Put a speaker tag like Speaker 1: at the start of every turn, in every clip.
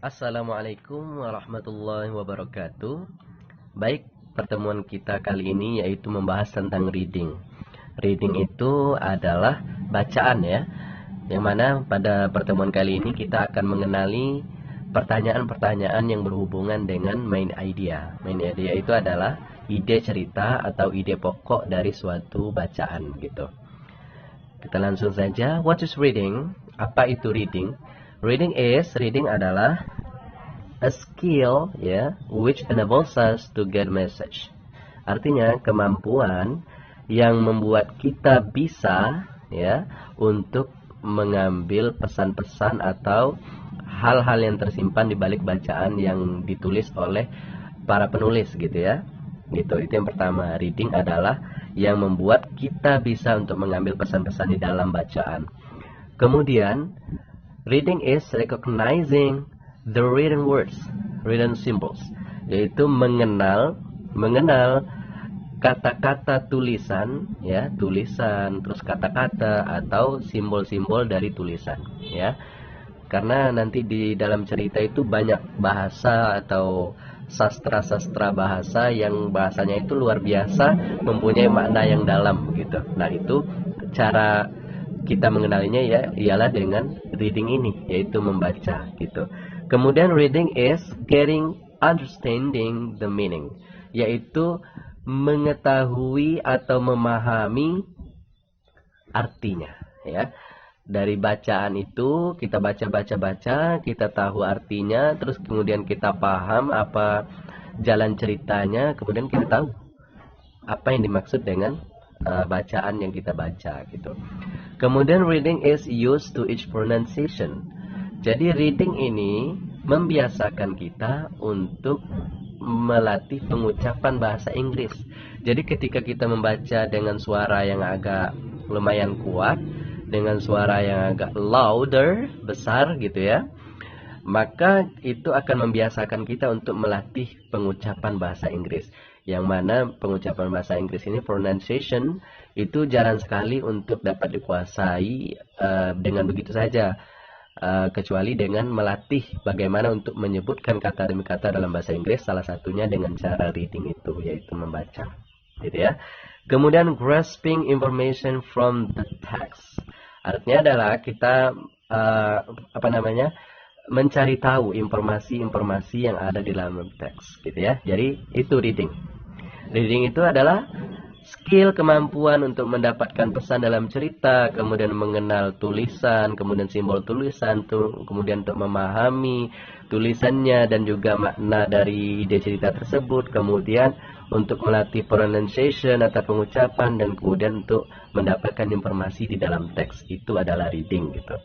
Speaker 1: Assalamualaikum warahmatullahi wabarakatuh. Baik, pertemuan kita kali ini yaitu membahas tentang reading. Reading itu adalah bacaan ya. Yang mana pada pertemuan kali ini kita akan mengenali pertanyaan-pertanyaan yang berhubungan dengan main idea. Main idea itu adalah ide cerita atau ide pokok dari suatu bacaan gitu. Kita langsung saja. What is reading? Apa itu reading? Reading adalah a skill which enables us to get message. Artinya kemampuan yang membuat kita bisa untuk mengambil pesan-pesan atau hal-hal yang tersimpan di balik bacaan yang ditulis oleh para penulis gitu ya. Itu yang pertama. Reading adalah yang membuat kita bisa untuk mengambil pesan-pesan di dalam bacaan. Kemudian reading is recognizing the written words, written symbols, yaitu mengenal kata-kata tulisan, tulisan, terus kata-kata atau simbol-simbol dari tulisan, ya. Karena nanti di dalam cerita itu banyak bahasa atau sastra-sastra bahasa yang bahasanya itu luar biasa, mempunyai makna yang dalam gitu. Nah, itu cara kita mengenalinya ialah dengan reading ini, yaitu membaca gitu. Kemudian reading is understanding the meaning, yaitu mengetahui atau memahami artinya ya. Dari bacaan itu kita baca, kita tahu artinya, terus kemudian kita paham apa jalan ceritanya, kemudian kita tahu apa yang dimaksud dengan bacaan yang kita baca gitu. Kemudian reading is used to each pronunciation. Jadi reading ini membiasakan kita untuk melatih pengucapan bahasa Inggris. Jadi ketika kita membaca dengan suara yang agak lumayan kuat, dengan suara yang agak louder, besar gitu ya, maka itu akan membiasakan kita untuk melatih pengucapan bahasa Inggris. Yang mana pengucapan bahasa Inggris ini, pronunciation, itu jarang sekali untuk dapat dikuasai dengan begitu saja. Kecuali dengan melatih bagaimana untuk menyebutkan kata demi kata dalam bahasa Inggris, salah satunya dengan cara reading itu, yaitu membaca gitu ya. Kemudian grasping information from the text, artinya adalah kita mencari tahu informasi-informasi yang ada di dalam teks gitu ya. Jadi itu reading. Reading itu adalah skill, kemampuan untuk mendapatkan pesan dalam cerita, kemudian mengenal tulisan, kemudian simbol tulisan, kemudian untuk memahami tulisannya dan juga makna dari ide cerita tersebut, kemudian untuk melatih pronunciation atau pengucapan, dan kemudian untuk mendapatkan informasi di dalam teks. Itu adalah reading gitu.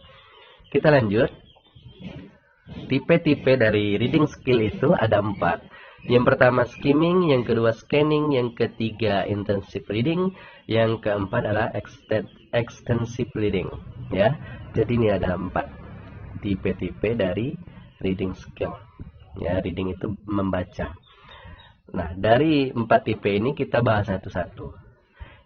Speaker 1: Kita lanjut. Tipe-tipe dari reading skill itu ada 4. Yang pertama skimming, yang kedua scanning, yang ketiga intensive reading, yang keempat adalah extensive reading ya. Jadi ini ada 4 tipe-tipe dari reading skill ya. Reading itu membaca. Nah, dari 4 tipe ini kita bahas satu-satu.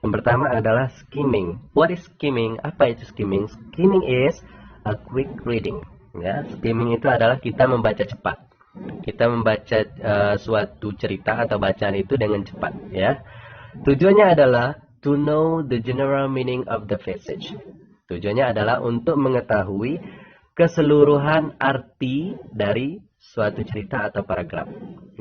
Speaker 1: Yang pertama adalah skimming. What is skimming? Apa itu skimming? Skimming is a quick reading ya. Skimming itu adalah kita membaca cepat. Kita membaca suatu cerita atau bacaan itu dengan cepat ya. Tujuannya adalah to know the general meaning of the passage. Tujuannya adalah untuk mengetahui keseluruhan arti dari suatu cerita atau paragraf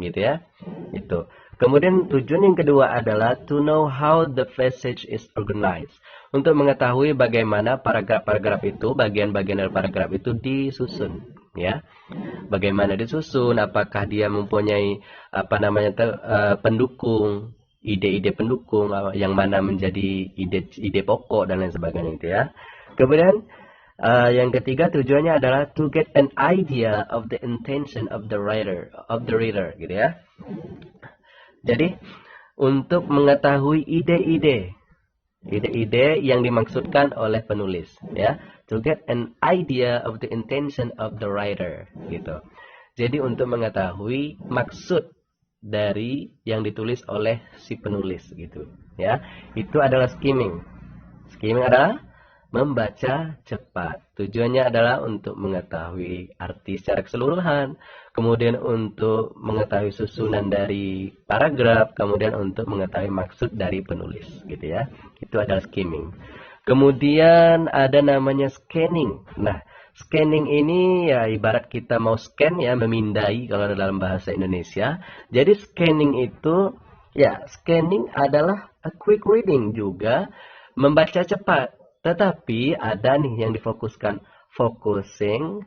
Speaker 1: gitu ya. Itu. Kemudian tujuan yang kedua adalah to know how the passage is organized. Untuk mengetahui bagaimana paragraf-paragraf itu, bagian-bagian dari paragraf itu disusun ya. Bagaimana disusun, apakah dia mempunyai pendukung, ide-ide pendukung, yang mana menjadi ide pokok dan lain sebagainya gitu ya. Kemudian yang ketiga tujuannya adalah to get an idea of the intention of the reader gitu ya. Jadi untuk mengetahui ide-ide yang dimaksudkan oleh penulis ya. To get an idea of the intention of the writer gitu. Jadi untuk mengetahui maksud dari yang ditulis oleh si penulis gitu ya. Itu adalah skimming. Skimming adalah membaca cepat. Tujuannya adalah untuk mengetahui arti secara keseluruhan, kemudian untuk mengetahui susunan dari paragraf, kemudian untuk mengetahui maksud dari penulis, gitu ya. Itu adalah skimming. Kemudian ada namanya scanning. Nah, scanning ini ya ibarat kita mau scan ya, memindai kalau dalam bahasa Indonesia. Jadi scanning itu ya, scanning adalah a quick reading juga, membaca cepat. Tetapi ada nih yang difokuskan, focusing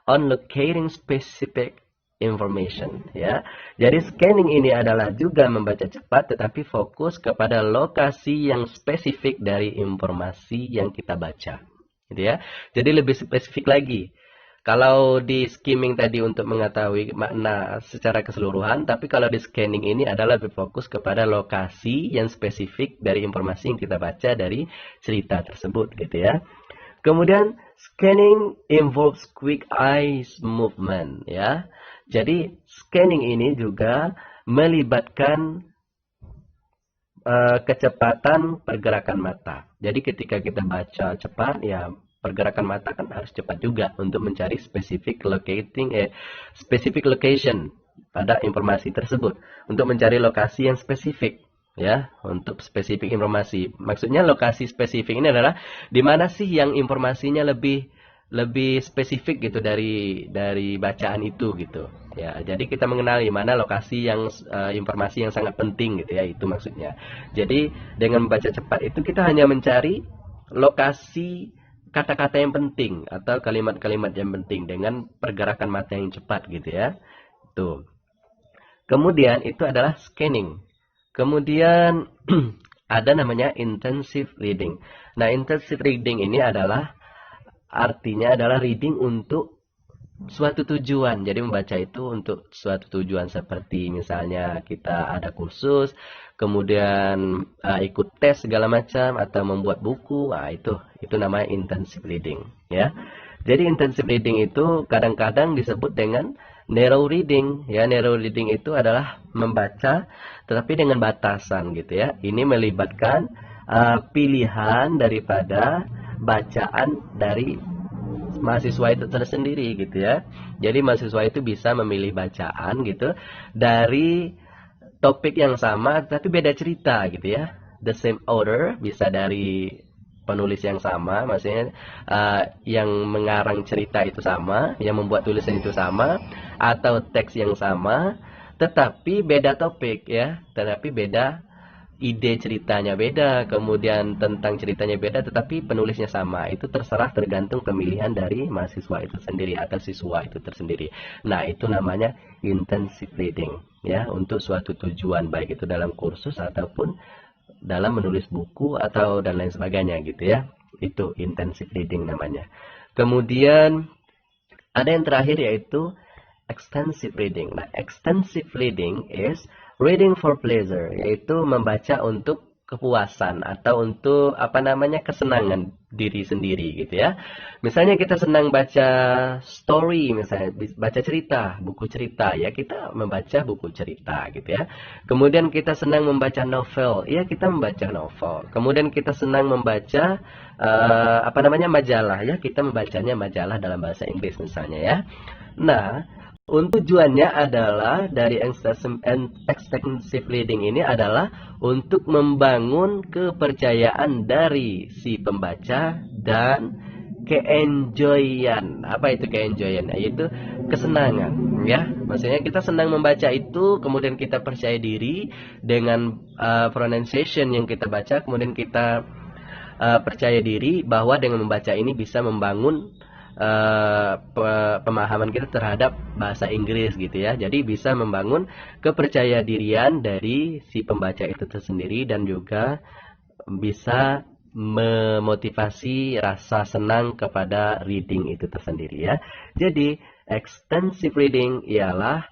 Speaker 1: on locating specific information, ya. Jadi scanning ini adalah juga membaca cepat tetapi fokus kepada lokasi yang spesifik dari informasi yang kita baca, gitu ya. Jadi lebih spesifik lagi. Kalau di skimming tadi untuk mengetahui makna secara keseluruhan, tapi kalau di scanning ini adalah lebih fokus kepada lokasi yang spesifik dari informasi yang kita baca dari cerita tersebut, gitu ya. Kemudian scanning involves quick eyes movement, ya. Jadi scanning ini juga melibatkan kecepatan pergerakan mata. Jadi ketika kita baca cepat, ya pergerakan mata kan harus cepat juga untuk mencari specific location pada informasi tersebut, untuk mencari lokasi yang spesifik, ya, untuk spesifik informasi. Maksudnya lokasi spesifik ini adalah di mana sih yang informasinya lebih spesifik gitu dari bacaan itu gitu. Ya, jadi kita mengenali mana lokasi yang informasi yang sangat penting gitu ya, itu maksudnya. Jadi dengan membaca cepat itu kita hanya mencari lokasi kata-kata yang penting atau kalimat-kalimat yang penting dengan pergerakan mata yang cepat gitu ya. Tuh. Kemudian itu adalah scanning. Kemudian ada namanya intensive reading. Nah, intensive reading ini adalah artinya adalah reading untuk suatu tujuan. Jadi membaca itu untuk suatu tujuan, seperti misalnya kita ada kursus, kemudian ikut tes segala macam atau membuat buku. Nah, itu namanya intensive reading, ya. Jadi intensive reading itu kadang-kadang disebut dengan narrow reading, ya. Narrow reading itu adalah membaca tetapi dengan batasan gitu ya. Ini melibatkan pilihan daripada bacaan dari mahasiswa itu tersendiri gitu ya. Jadi mahasiswa itu bisa memilih bacaan gitu dari topik yang sama tapi beda cerita gitu ya. The same author, bisa dari penulis yang sama, maksudnya yang mengarang cerita itu sama, yang membuat tulisan itu sama, atau teks yang sama tetapi beda topik ya, tetapi beda ide ceritanya beda, kemudian tentang ceritanya beda, tetapi penulisnya sama. Itu terserah, tergantung pemilihan dari mahasiswa itu sendiri atau siswa itu tersendiri. Nah, itu namanya intensive reading, ya, untuk suatu tujuan, baik itu dalam kursus ataupun dalam menulis buku atau dan lain sebagainya gitu ya. Itu intensive reading namanya. Kemudian ada yang terakhir yaitu extensive reading. Nah, extensive reading is reading for pleasure, yaitu membaca untuk kepuasan atau untuk kesenangan diri sendiri gitu ya. Misalnya kita senang baca story, misalnya baca cerita, buku cerita, ya kita membaca buku cerita gitu ya. Kemudian kita senang membaca novel, ya kita membaca novel. Kemudian kita senang membaca majalah, ya kita membacanya majalah dalam bahasa Inggris misalnya ya. Nah, tujuannya adalah dari extensive reading ini adalah untuk membangun kepercayaan dari si pembaca dan keenjoyan. Apa itu keenjoyan? Yaitu kesenangan, ya. Maksudnya kita senang membaca itu, kemudian kita percaya diri dengan pronunciation yang kita baca, kemudian kita percaya diri bahwa dengan membaca ini bisa membangun pemahaman kita terhadap bahasa Inggris gitu ya. Jadi bisa membangun kepercayaan dari si pembaca itu tersendiri dan juga bisa memotivasi rasa senang kepada reading itu tersendiri ya. Jadi extensive reading ialah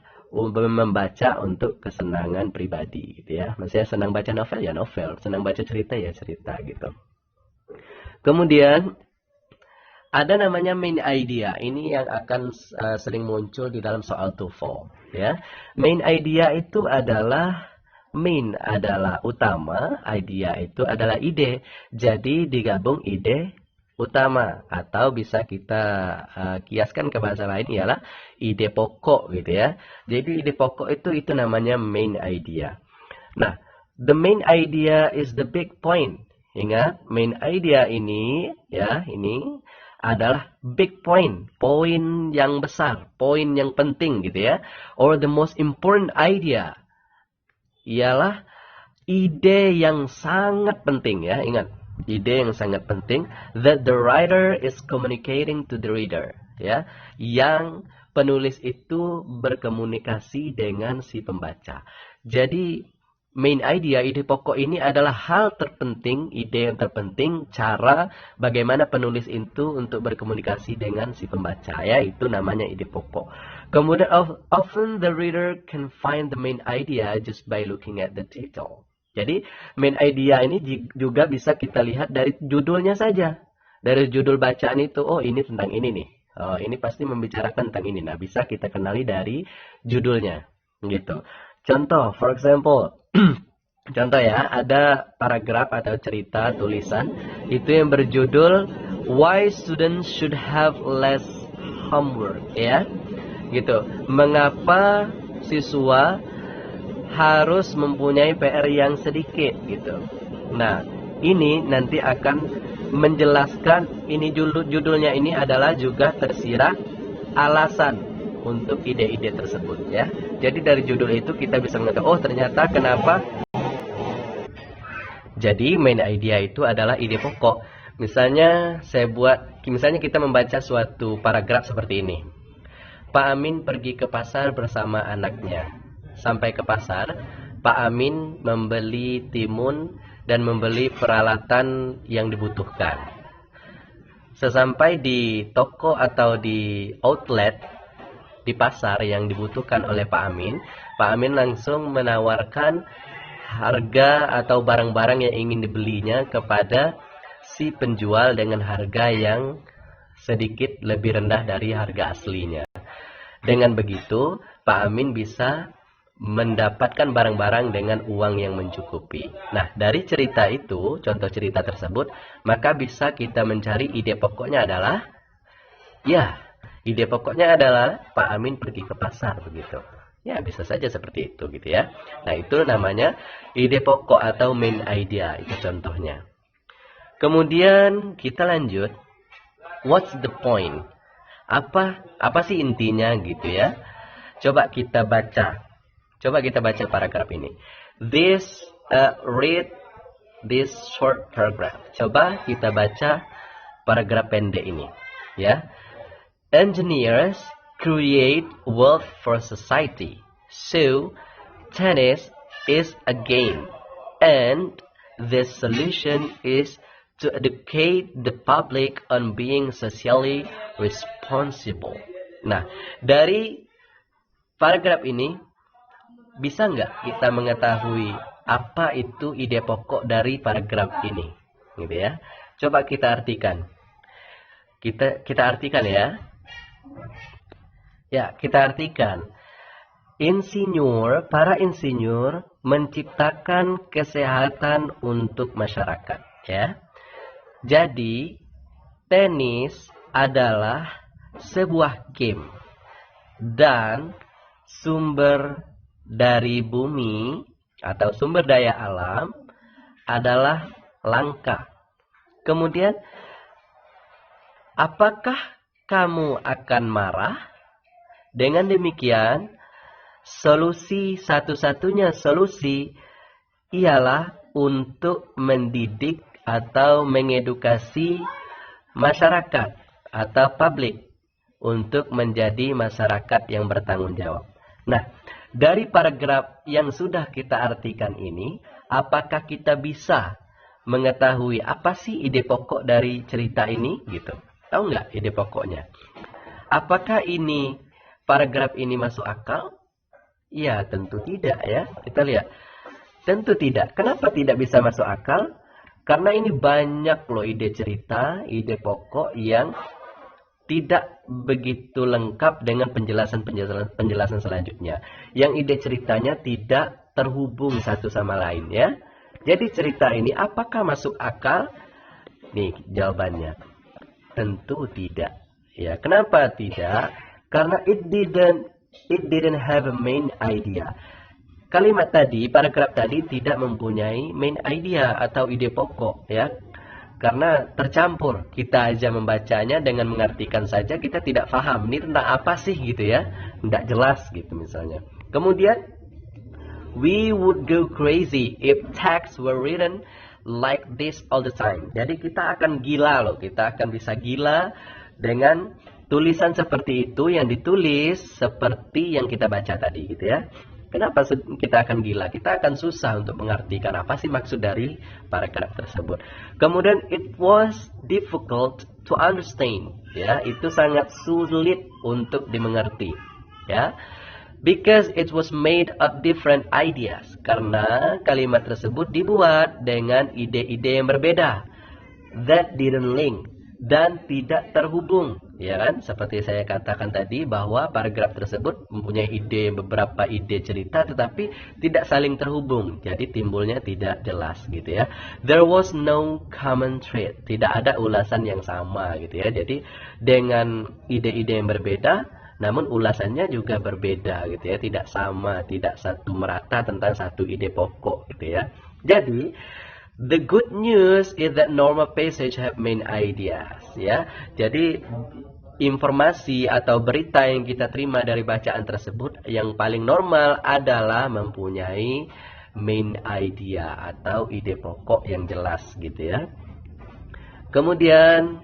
Speaker 1: membaca untuk kesenangan pribadi gitu ya. Maksudnya senang baca novel ya novel, senang baca cerita ya cerita gitu. Kemudian ada namanya main idea. Ini yang akan sering muncul di dalam soal TOEFL ya. Main idea itu adalah Main adalah utama, idea itu adalah ide. Jadi digabung ide utama, atau bisa kita kiaskan ke bahasa lain ialah ide pokok gitu ya. Jadi ide pokok itu namanya main idea. Nah, the main idea is the big point. Ingat, main idea ini ya, ini adalah big point, poin yang besar, poin yang penting gitu ya. Or the most important idea ialah ide yang sangat penting ya. Ingat, ide yang sangat penting that the writer is communicating to the reader ya, yang penulis itu berkomunikasi dengan si pembaca. Jadi main idea, ide pokok ini adalah hal terpenting, ide yang terpenting, cara bagaimana penulis itu untuk berkomunikasi dengan si pembaca ya, itu namanya ide pokok. Kemudian often the reader can find the main idea just by looking at the title. Jadi main idea ini juga bisa kita lihat dari judulnya saja. Dari judul bacaan itu, oh ini tentang ini nih. Oh, ini pasti membicarakan tentang ini. Nah, bisa kita kenali dari judulnya gitu. Contoh, for example, contoh ya, ada paragraf atau cerita tulisan itu yang berjudul Why Students Should Have Less Homework ya. Gitu. Mengapa siswa harus mempunyai PR yang sedikit gitu. Nah, ini nanti akan menjelaskan, ini judulnya ini adalah juga tersirat alasan untuk ide-ide tersebut ya. Jadi dari judul itu kita bisa mengetahui, oh ternyata kenapa. Jadi main idea itu adalah ide pokok. Misalnya misalnya kita membaca suatu paragraf seperti ini. Pak Amin pergi ke pasar bersama anaknya. Sampai ke pasar, Pak Amin membeli timun dan membeli peralatan yang dibutuhkan. Sesampai di toko atau di outlet di pasar yang dibutuhkan oleh Pak Amin langsung menawarkan harga atau barang-barang yang ingin dibelinya kepada si penjual dengan harga yang sedikit lebih rendah dari harga aslinya. Dengan begitu, Pak Amin bisa mendapatkan barang-barang dengan uang yang mencukupi. Nah, dari cerita itu, contoh cerita tersebut, maka bisa kita mencari ide pokoknya adalah, ya, ide pokoknya adalah Pak Amin pergi ke pasar begitu. Ya, bisa saja seperti itu gitu ya. Nah, itu namanya ide pokok atau main idea, itu contohnya. Kemudian kita lanjut, what's the point? Apa sih intinya gitu ya? Coba kita baca paragraf ini. Read this short paragraph. Coba kita baca paragraf pendek ini, ya. Engineers create wealth for society. So, tennis is a game, and the solution is to educate the public on being socially responsible. Nah, dari paragraf ini bisa nggak kita mengetahui apa itu ide pokok dari paragraf ini, gitu ya? Coba kita artikan. Kita artikan ya. Ya, kita artikan. Para insinyur menciptakan kesehatan untuk masyarakat, ya. Jadi, tenis adalah sebuah game dan sumber dari bumi atau sumber daya alam adalah langka. Kemudian, apakah kamu akan marah? Dengan demikian, satu-satunya solusi ialah untuk mendidik atau mengedukasi masyarakat atau publik untuk menjadi masyarakat yang bertanggung jawab. Nah, dari paragraf yang sudah kita artikan ini, apakah kita bisa mengetahui apa sih ide pokok dari cerita ini? Gitu. Tahu nggak ide pokoknya? Apakah ini paragraf ini masuk akal? Ya, tentu tidak ya. Kita lihat. Tentu tidak. Kenapa tidak bisa masuk akal? Karena ini banyak loh ide cerita, ide pokok yang tidak begitu lengkap dengan penjelasan selanjutnya. Yang ide ceritanya tidak terhubung satu sama lain ya. Jadi cerita ini apakah masuk akal? Nih jawabannya. Tentu tidak. Ya, kenapa tidak? Karena it didn't have a main idea. Kalimat tadi, paragraf tadi tidak mempunyai main idea atau ide pokok ya. Karena tercampur. Kita aja membacanya dengan mengartikan saja kita tidak paham. Ini tentang apa sih gitu ya. Tidak jelas gitu misalnya. Kemudian we would go crazy if texts were written like this all the time. Jadi kita akan gila loh. Kita akan bisa gila dengan tulisan seperti itu yang ditulis seperti yang kita baca tadi gitu ya. Kenapa kita akan gila? Kita akan susah untuk mengartikan apa sih maksud dari paragraf tersebut. Kemudian it was difficult to understand. Ya, itu sangat sulit untuk dimengerti. Ya, because it was made of different ideas. Karena kalimat tersebut dibuat dengan ide-ide yang berbeda. That didn't link. Dan tidak terhubung, ya kan? Seperti saya katakan tadi bahwa paragraf tersebut mempunyai beberapa ide cerita, tetapi tidak saling terhubung, jadi timbulnya tidak jelas, gitu ya. There was no common thread, tidak ada ulasan yang sama, gitu ya. Jadi dengan ide-ide yang berbeda, namun ulasannya juga berbeda, gitu ya. Tidak sama, tidak satu merata tentang satu ide pokok, gitu ya. Jadi the good news is that normal passage have main ideas, ya. Jadi informasi atau berita yang kita terima dari bacaan tersebut yang paling normal adalah mempunyai main idea atau ide pokok yang jelas gitu ya. Kemudian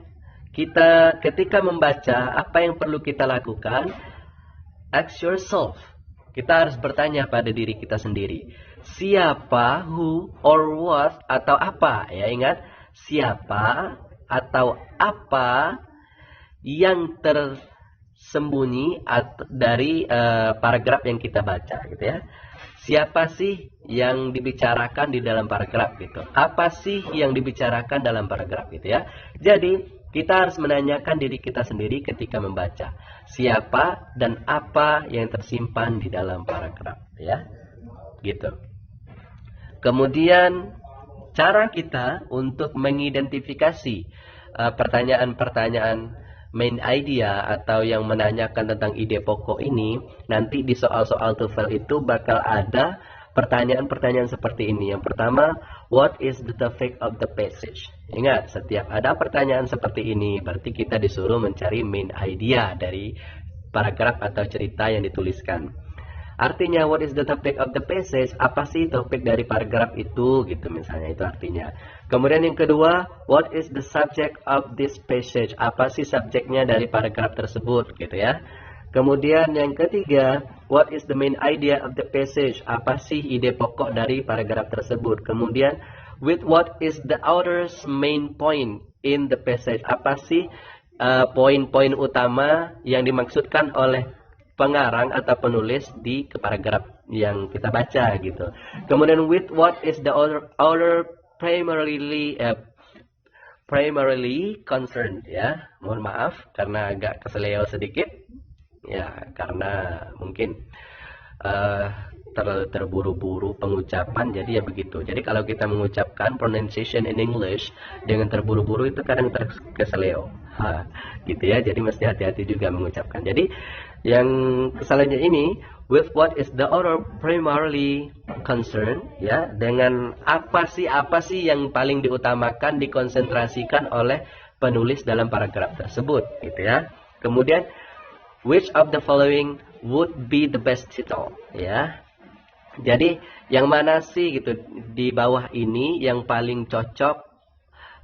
Speaker 1: kita ketika membaca apa yang perlu kita lakukan? Ask yourself. Kita harus bertanya pada diri kita sendiri. Siapa, who, or what, atau apa. Ya, ingat, siapa atau apa yang tersembunyi dari paragraf yang kita baca, gitu ya. Siapa sih yang dibicarakan di dalam paragraf gitu? Apa sih yang dibicarakan dalam paragraf gitu ya? Jadi kita harus menanyakan diri kita sendiri ketika membaca. Siapa dan apa yang tersimpan di dalam paragraf, ya, gitu. Kemudian cara kita untuk mengidentifikasi pertanyaan-pertanyaan main idea atau yang menanyakan tentang ide pokok ini, nanti di soal-soal TOEFL itu bakal ada pertanyaan-pertanyaan seperti ini. Yang pertama, what is the topic of the passage? Ingat, setiap ada pertanyaan seperti ini, berarti kita disuruh mencari main idea dari paragraf atau cerita yang dituliskan. Artinya, what is the topic of the passage? Apa sih topik dari paragraf itu? Gitu misalnya, itu artinya. Kemudian yang kedua, what is the subject of this passage? Apa sih subjeknya dari paragraf tersebut? Gitu ya. Kemudian yang ketiga, what is the main idea of the passage? Apa sih ide pokok dari paragraf tersebut? Kemudian, with what is the author's main point in the passage? Apa sih poin-poin utama yang dimaksudkan oleh pengarang atau penulis di paragraf yang kita baca gitu. Kemudian with what is the author primarily concerned, ya. Mohon maaf karena agak keseleo sedikit. Ya, karena mungkin terlalu terburu-buru pengucapan, jadi ya begitu. Jadi kalau kita mengucapkan pronunciation in English dengan terburu-buru itu kadang terkeseleo. Gitu ya. Jadi mesti hati-hati juga mengucapkan. Jadi yang kesalahannya ini, with what is the author primarily concerned, ya, dengan apa sih yang paling diutamakan, dikonsentrasikan oleh penulis dalam paragraf tersebut, gitu ya. Kemudian, which of the following would be the best title, ya. Jadi yang mana sih gitu di bawah ini yang paling cocok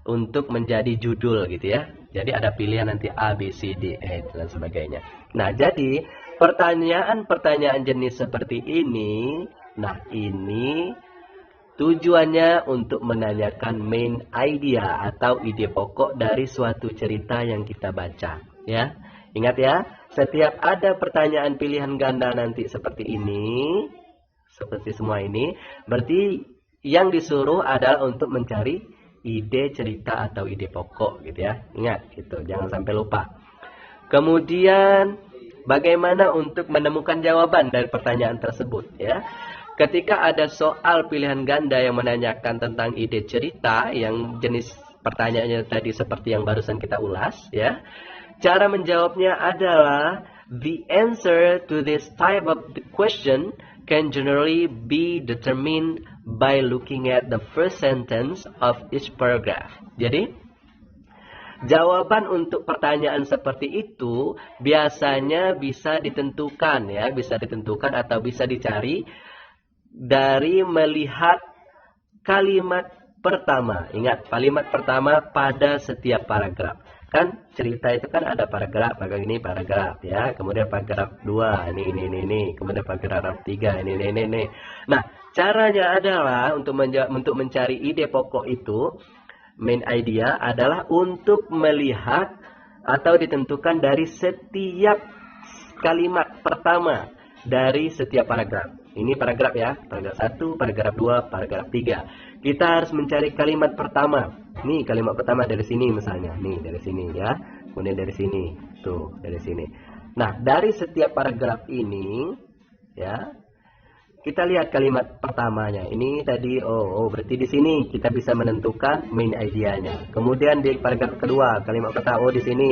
Speaker 1: untuk menjadi judul gitu ya. Jadi ada pilihan nanti A, B, C, D, E dan sebagainya. Nah, jadi pertanyaan-pertanyaan jenis seperti ini, nah ini tujuannya untuk menanyakan main idea atau ide pokok dari suatu cerita yang kita baca, ya. Ingat ya, setiap ada pertanyaan pilihan ganda nanti seperti ini, seperti semua ini, berarti yang disuruh adalah untuk mencari ide cerita atau ide pokok gitu ya. Ingat gitu, jangan sampai lupa. Kemudian bagaimana untuk menemukan jawaban dari pertanyaan tersebut ya? ketika ada soal pilihan ganda yang menanyakan tentang ide cerita yang jenis pertanyaannya tadi seperti yang barusan kita ulas, ya. Cara menjawabnya adalah the answer to this type of question can generally be determined by looking at the first sentence of each paragraph. Jadi, jawaban untuk pertanyaan seperti itu biasanya bisa ditentukan, ya, bisa ditentukan atau bisa dicari dari melihat kalimat pertama. Ingat, kalimat pertama pada setiap paragraf. Kan cerita itu kan ada paragraf, ini paragraf, ya. Kemudian paragraf 2, ini. Kemudian paragraf 3, ini. Nah, caranya adalah untuk mencari ide pokok itu, main idea adalah untuk melihat atau ditentukan dari setiap kalimat pertama dari setiap paragraf. Ini paragraf, ya, paragraf 1, paragraf 2, paragraf 3. Kita harus mencari kalimat pertama. Nih kalimat pertama dari sini misalnya. Nih dari sini, ya. Kemudian dari sini. Tuh, dari sini. Nah, dari setiap paragraf ini, ya, kita lihat kalimat pertamanya. Ini tadi, berarti di sini kita bisa menentukan main idea-nya. Kemudian di paragraf kedua, kalimat pertama, di sini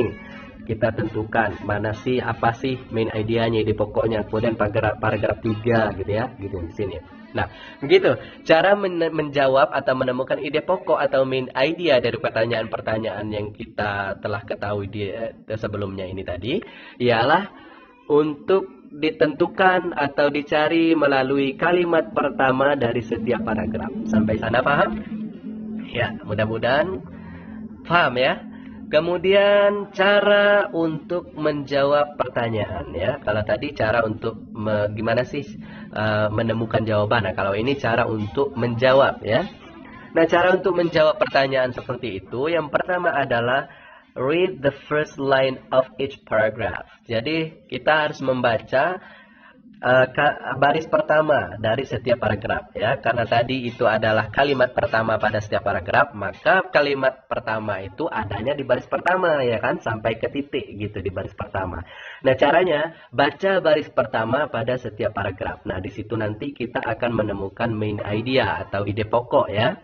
Speaker 1: kita tentukan mana sih, apa sih main idea-nya, ide pokoknya. Kemudian paragraf 3 gitu, ya, gitu di sini. Nah, begitu cara menjawab atau menemukan ide pokok atau main idea dari pertanyaan-pertanyaan yang kita telah ketahui di sebelumnya ini tadi, ialah untuk ditentukan atau dicari melalui kalimat pertama dari setiap paragraf. Sampai sana paham? Ya, mudah-mudahan paham, ya. Kemudian cara untuk menjawab pertanyaan, ya. Kalau tadi cara untuk gimana sih menemukan jawaban. Nah, kalau ini cara untuk menjawab, ya. Nah, cara untuk menjawab pertanyaan seperti itu, yang pertama adalah read the first line of each paragraph. Jadi kita harus membaca baris pertama dari setiap paragraf, ya, karena tadi itu adalah kalimat pertama pada setiap paragraf, maka kalimat pertama itu adanya di baris pertama, ya kan, sampai ke titik gitu di baris pertama. Nah, caranya baca baris pertama pada setiap paragraf. Nah, di situ nanti kita akan menemukan main idea atau ide pokok, ya.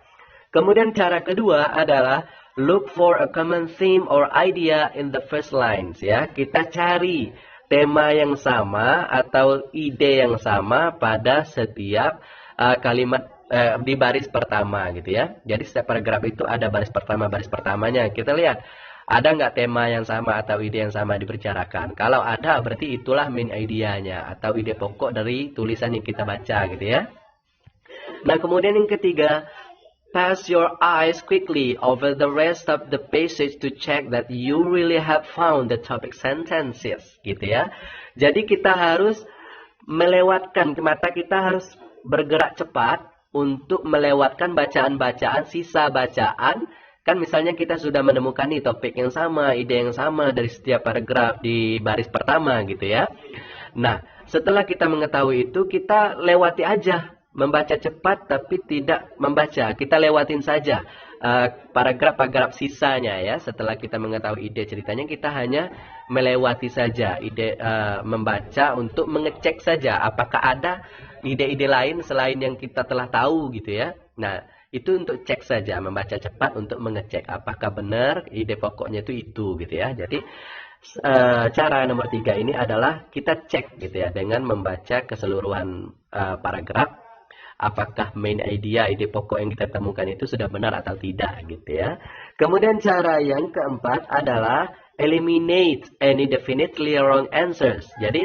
Speaker 1: Kemudian cara kedua adalah look for a common theme or idea in the first lines, ya. Kita cari tema yang sama atau ide yang sama pada setiap kalimat di baris pertama gitu, ya. Jadi setiap paragraf itu ada baris pertamanya. Kita lihat ada nggak tema yang sama atau ide yang sama dibicarakan. Kalau ada, berarti itulah main idea-nya atau ide pokok dari tulisan yang kita baca gitu, ya. Nah, kemudian yang ketiga, pass your eyes quickly over the rest of the passage to check that you really have found the topic sentences, gitu, ya. Jadi kita harus melewatkan, mata kita harus bergerak cepat untuk melewatkan bacaan-bacaan, sisa bacaan. Kan misalnya kita sudah menemukan nih topik yang sama, ide yang sama dari setiap paragraf di baris pertama, gitu, ya. Nah, setelah kita mengetahui itu, kita lewati aja. Membaca cepat tapi tidak membaca. Kita lewatin saja paragraf-paragraf sisanya, ya. Setelah kita mengetahui ide ceritanya, kita hanya melewati saja ide, membaca untuk mengecek saja apakah ada ide-ide lain selain yang kita telah tahu gitu, ya. Nah, itu untuk cek saja, membaca cepat untuk mengecek apakah benar ide pokoknya itu gitu, ya. Jadi cara nomor 3 ini adalah kita cek gitu, ya, dengan membaca keseluruhan paragraf. Apakah main idea, ide pokok yang kita temukan itu sudah benar atau tidak gitu, ya. Kemudian cara yang keempat adalah eliminate any definitely wrong answers. Jadi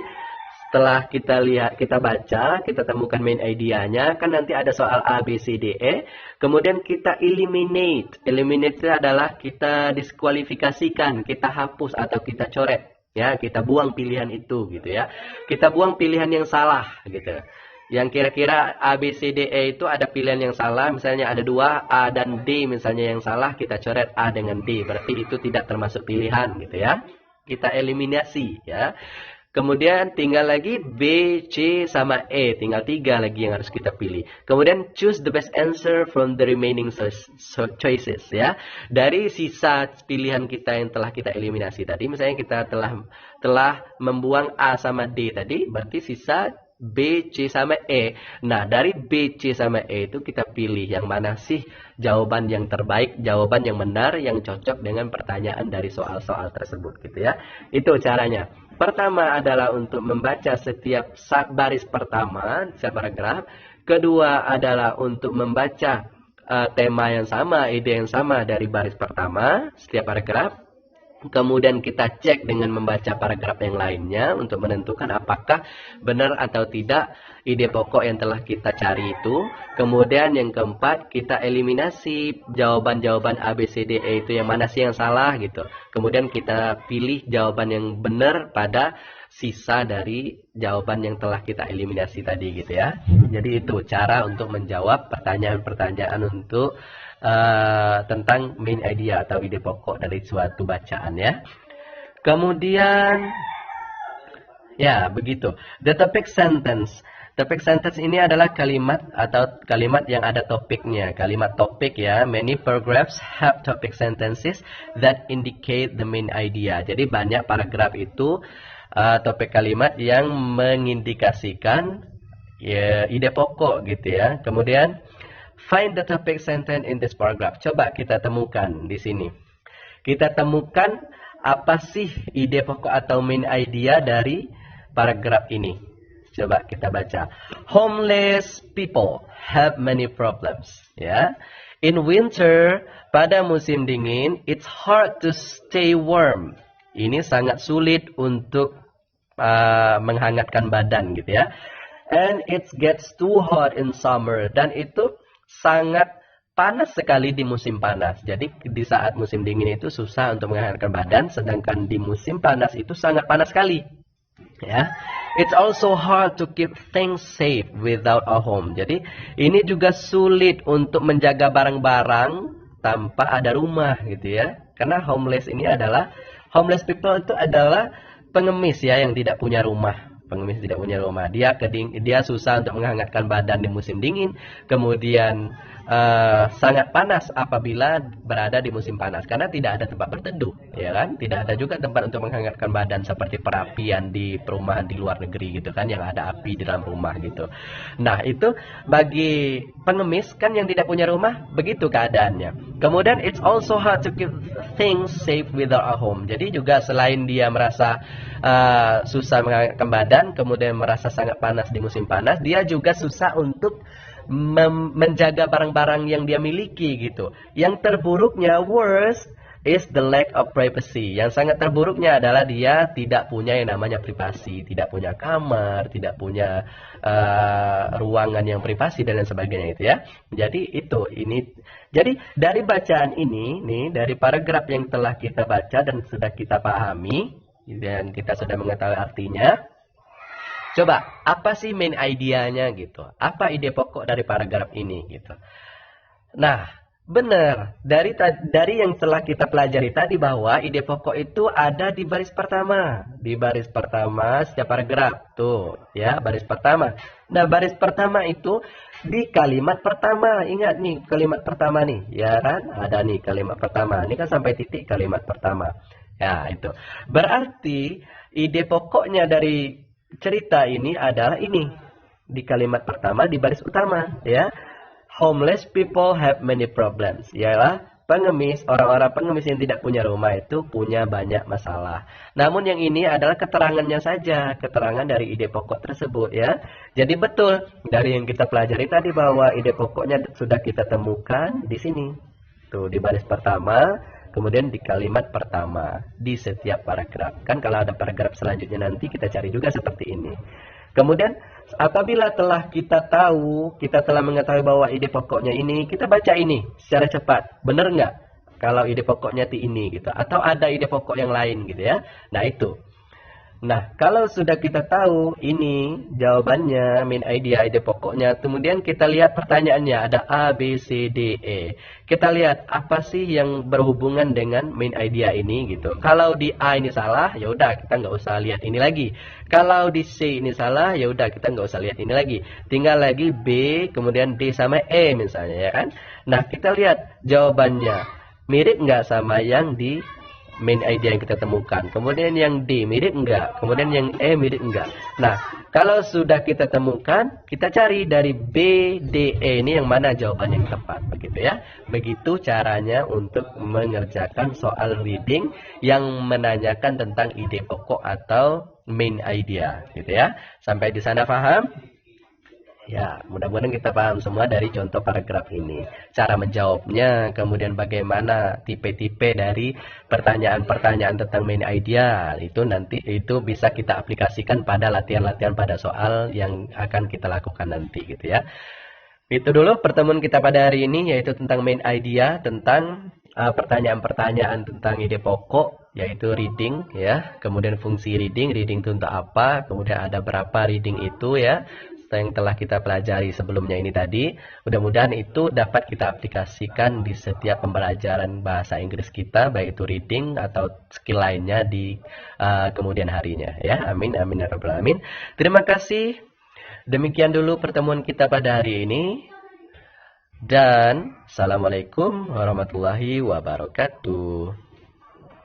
Speaker 1: setelah kita baca, kita temukan main idea-nya, kan nanti ada soal A, B, C, D, E. Kemudian kita eliminate. Eliminate itu adalah kita diskualifikasikan, kita hapus atau kita coret, ya. Kita buang pilihan itu gitu, ya. Kita buang pilihan yang salah gitu. Yang kira-kira A, B, C, D, E itu ada pilihan yang salah. Misalnya ada 2, A dan D misalnya yang salah. Kita coret A dengan D. Berarti itu tidak termasuk pilihan gitu, ya. Kita eliminasi, ya. Kemudian tinggal lagi B, C, sama E. Tinggal 3 lagi yang harus kita pilih. Kemudian choose the best answer from the remaining choices, ya. Dari sisa pilihan kita yang telah kita eliminasi tadi. Misalnya kita telah membuang A sama D tadi. Berarti sisa B, C, sama E. Nah, dari B, C, sama E itu kita pilih yang mana sih jawaban yang terbaik, jawaban yang benar, yang cocok dengan pertanyaan dari soal-soal tersebut gitu ya. Itu caranya. Pertama adalah untuk membaca setiap baris pertama, setiap paragraf. Kedua adalah untuk membaca tema yang sama, ide yang sama dari baris pertama, setiap paragraf. Kemudian kita cek dengan membaca paragraf yang lainnya untuk menentukan apakah benar atau tidak ide pokok yang telah kita cari itu. Kemudian yang keempat, kita eliminasi jawaban-jawaban A, B, C, D, E itu yang mana sih yang salah gitu. Kemudian kita pilih jawaban yang benar pada sisa dari jawaban yang telah kita eliminasi tadi gitu ya. Jadi itu cara untuk menjawab pertanyaan-pertanyaan untuk tentang main idea atau ide pokok dari suatu bacaan ya. Kemudian ya begitu. The topic sentence. Topic sentence ini adalah kalimat atau kalimat yang ada topiknya. Kalimat topik ya. Many paragraphs have topic sentences that indicate the main idea. Jadi banyak paragraf itu topik kalimat yang mengindikasikan ya, ide pokok gitu ya. Kemudian find the topic sentence in this paragraph. Coba kita temukan di sini. Kita temukan apa sih ide pokok atau main idea dari paragraf ini. Coba kita baca. Homeless people have many problems. Ya. In winter, pada musim dingin, it's hard to stay warm. Ini sangat sulit untuk menghangatkan badan gitu ya. And it gets too hot in summer. Dan itu sangat panas sekali di musim panas. Jadi di saat musim dingin itu susah untuk menghangatkan badan, sedangkan di musim panas itu sangat panas sekali. Ya, it's also hard to keep things safe without a home. Jadi ini juga sulit untuk menjaga barang-barang tanpa ada rumah gitu ya. Karena homeless people itu adalah pengemis ya yang tidak punya rumah. Pengemis tidak punya rumah. Dia susah untuk menghangatkan badan di musim dingin. Kemudian sangat panas apabila berada di musim panas karena tidak ada tempat berteduh, ya kan? Tidak ada juga tempat untuk menghangatkan badan seperti perapian di perumahan di luar negeri gitu kan, yang ada api di dalam rumah gitu. Nah, itu bagi pengemis kan yang tidak punya rumah, begitu keadaannya. Kemudian it's also hard to keep things safe without a home. Jadi juga selain dia merasa susah menghangatkan badan, kemudian merasa sangat panas di musim panas, dia juga susah untuk menjaga barang-barang yang dia miliki gitu. Yang terburuknya, worst is the lack of privacy. Yang sangat terburuknya adalah dia tidak punya yang namanya privasi, tidak punya kamar, tidak punya ruangan yang privasi dan lain sebagainya itu ya. Jadi jadi dari bacaan ini nih, dari paragraf yang telah kita baca dan sudah kita pahami dan kita sudah mengetahui artinya. Coba, apa sih main idenya gitu? Apa ide pokok dari paragraf ini gitu? Nah, benar. Dari yang telah kita pelajari tadi bahwa ide pokok itu ada di baris pertama. Di baris pertama setiap paragraf. Tuh, ya, baris pertama. Nah, baris pertama itu di kalimat pertama. Ingat nih, kalimat pertama nih. Ya kan? Ada nih kalimat pertama. Ini kan sampai titik kalimat pertama. Ya, itu. Berarti ide pokoknya dari cerita ini adalah ini di kalimat pertama di baris utama ya. Homeless people have many problems. Yalah, orang-orang pengemis yang tidak punya rumah itu punya banyak masalah. Namun yang ini adalah keterangannya saja, keterangan dari ide pokok tersebut ya. Jadi betul dari yang kita pelajari tadi bahwa ide pokoknya sudah kita temukan di sini. Tuh di baris pertama. Kemudian di kalimat pertama di setiap paragraf. Kan kalau ada paragraf selanjutnya nanti kita cari juga seperti ini. Kemudian apabila kita telah mengetahui bahwa ide pokoknya ini, kita baca ini secara cepat. Benar nggak? Kalau ide pokoknya ini gitu. Atau ada ide pokok yang lain gitu ya. Nah itu. Nah, kalau sudah kita tahu ini jawabannya, main idea, ide pokoknya, kemudian kita lihat pertanyaannya, ada A, B, C, D, E. Kita lihat apa sih yang berhubungan dengan main idea ini gitu. Kalau di A ini salah, ya udah kita nggak usah lihat ini lagi. Kalau di C ini salah, ya udah kita nggak usah lihat ini lagi. Tinggal lagi B, kemudian D sama E misalnya ya kan. Nah, kita lihat jawabannya mirip nggak sama yang di main idea yang kita temukan. Kemudian yang D mirip enggak? Kemudian yang E mirip enggak? Nah, kalau sudah kita temukan, kita cari dari B, D, E ini yang mana jawaban yang tepat, begitu ya. Begitu caranya untuk mengerjakan soal reading yang menanyakan tentang ide pokok atau main idea, gitu ya. Sampai di sana paham? Ya, mudah-mudahan kita paham semua dari contoh paragraf ini. Cara menjawabnya, kemudian bagaimana tipe-tipe dari pertanyaan-pertanyaan tentang main idea. Itu nanti itu bisa kita aplikasikan pada latihan-latihan pada soal yang akan kita lakukan nanti gitu ya. Itu dulu pertemuan kita pada hari ini, yaitu tentang main idea, tentang pertanyaan-pertanyaan tentang ide pokok, yaitu reading ya. Kemudian fungsi reading itu untuk apa, kemudian ada berapa reading itu ya, yang telah kita pelajari sebelumnya ini tadi. Mudah-mudahan itu dapat kita aplikasikan di setiap pembelajaran bahasa Inggris kita, baik itu reading atau skill lainnya di kemudian harinya ya. Amin amin ya rabbal alamin. Terima kasih. Demikian dulu pertemuan kita pada hari ini. Dan assalamualaikum warahmatullahi wabarakatuh.